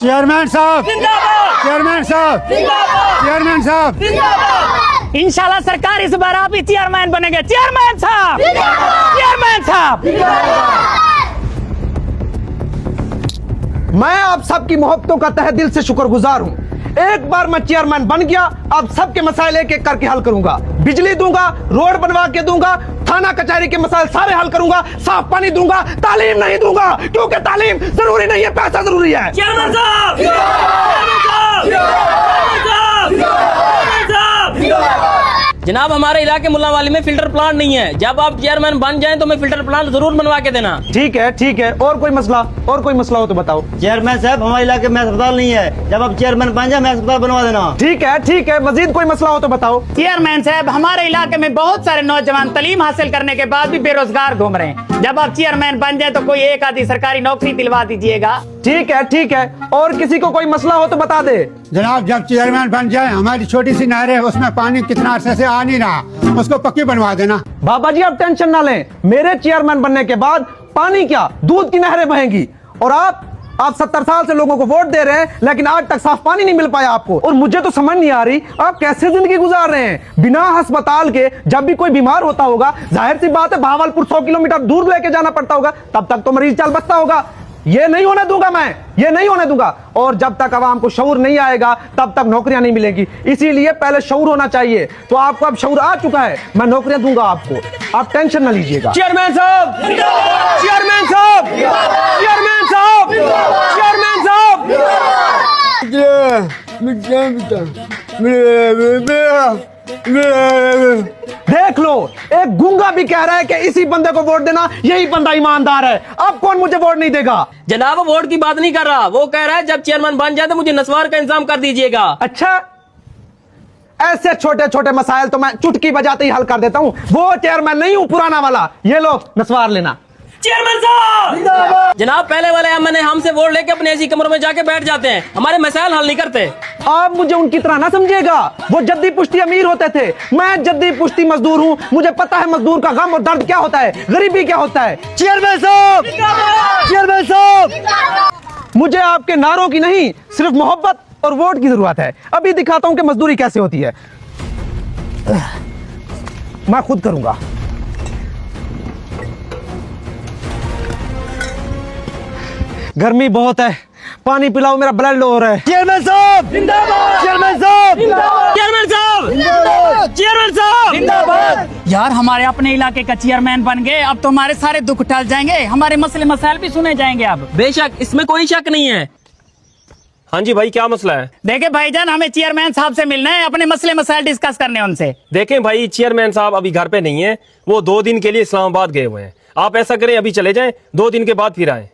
Chairman साहब, chairman साहब, chairman साहब, इंशाल्लाह सरकार इस बार आप ही चेयरमैन बनेंगे। चेयरमैन साहब, चेयरमैन साहब। मैं आप सबकी मोहब्बतों का तहे दिल से शुक्रगुजार हूँ। एक बार मैं चेयरमैन बन गया, अब सबके मसाइल एक एक करके हल करूंगा। बिजली दूंगा, रोड बनवा के दूंगा, थाना कचहरी के मसाइल सारे हल करूंगा, साफ पानी दूंगा, तालीम नहीं दूंगा क्योंकि तालीम जरूरी नहीं है, पैसा जरूरी है। चेयरमैन साहब, जनाब हमारे इलाके मुल्लावाली में फिल्टर प्लांट नहीं है। जब आप चेयरमैन बन जाएं तो मैं फिल्टर प्लांट जरूर बनवा के देना। ठीक है, ठीक है। और कोई मसला हो तो बताओ। चेयरमैन साहब हमारे इलाके में अस्पताल नहीं है, जब आप चेयरमैन बन जाए मैं अस्पताल बनवा देना। ठीक है, ठीक है। मजीद कोई मसला हो तो बताओ। चेयरमैन साहब हमारे इलाके में बहुत सारे नौजवान तालीम हासिल करने के बाद भी बेरोजगार घूम रहे हैं। जब आप चेयरमैन बन जाए तो कोई एक आधी सरकारी नौकरी दिलवा दीजिएगा। ठीक है, ठीक है। और किसी को कोई मसला हो तो बता दे। जनाब जब चेयरमैन बन जाए, हमारी छोटी सी नहर है उसमें पानी कितना अरसे से आ नहीं रहा, उसको पक्की बनवा देना। बाबा जी आप टेंशन ना लें, मेरे चेयरमैन बनने के बाद पानी क्या दूध की नहरें बहेंगी। और आप 70 साल से लोगों को वोट दे रहे हैं लेकिन आज तक साफ पानी नहीं मिल पाया आपको। और मुझे तो समझ नहीं आ रही आप कैसे जिंदगी गुजार रहे हैं बिना अस्पताल के। जब भी कोई बीमार होता होगा, जाहिर सी बात है भावलपुर 100 किलोमीटर दूर लेके जाना पड़ता होगा, तब तक तो मरीज चल बचता होगा। ये नहीं होने दूंगा मैं, ये नहीं होने दूंगा। और जब तक आवाम को शऊर नहीं आएगा तब तक नौकरियां नहीं मिलेंगी। इसीलिए पहले शऊर होना चाहिए। तो आपको अब शऊर आ चुका है, मैं नौकरियां दूंगा आपको, आप टेंशन ना लीजिएगा। चेयरमैन साहब, चेयरमैन साहब, चेयरमैन साहब, चेयरमैन साहब। देख लो, एक गूंगा भी कह रहा है कि इसी बंदे को वोट देना, यही बंदा ईमानदार है। अब कौन मुझे वोट नहीं देगा? जनाब वो वोट की बात नहीं कर रहा, वो कह रहा है जब चेयरमैन बन जाए तो मुझे नस्वार का इंतजाम कर दीजिएगा। अच्छा, ऐसे छोटे छोटे मसाइल तो मैं चुटकी बजाते ही हल कर देता हूँ। वो चेयरमैन नहीं हूँ पुराना वाला, ये लो नस्वार लेना। चेयरमैन साहब, जनाब पहले वाले मैंने हमसे वोट लेके अपने ऐसी कमरों में जाके बैठ जाते हैं, हमारे मसाइल हल नहीं करते। आप मुझे उनकी तरह ना समझिएगा, वो जद्दी पुश्ती अमीर होते थे, मैं जद्दी पुश्ती मजदूर हूँ। मुझे पता है मजदूर का गम और दर्द क्या होता है, गरीबी क्या होता है। चेयरमैन साहब, चेयरमैन साहब, मुझे आपके नारों की नहीं, सिर्फ मोहब्बत और वोट की जरूरत है। अभी दिखाता हूँ कि मजदूरी कैसे होती है। मैं खुद करूंगा। गर्मी बहुत है, पानी पिलाओ, मेरा ब्लड लो हो रहा है। चेयरमैन साहब जिंदाबाद, चेयरमैन साहब जिंदाबाद, चेयरमैन साहब जिंदाबाद, चेयरमैन साहब जिंदाबाद। यार हमारे अपने इलाके का चेयरमैन बन गए, अब तो हमारे सारे दुख टल जाएंगे, हमारे मसले मसाइल भी सुने जाएंगे अब। बेशक, इसमें कोई शक नहीं है। हाँ जी भाई, क्या मसला है? देखे भाईजान, हमें चेयरमैन साहब से मिलना है, अपने मसले मसाइल डिस्कस करने उनसे। देखें भाई, चेयरमैन साहब अभी घर पे नहीं है, वो 2 दिन के लिए इस्लामाबाद गए हुए हैं। आप ऐसा करें अभी चले जाएं, 2 दिन के बाद फिर आए।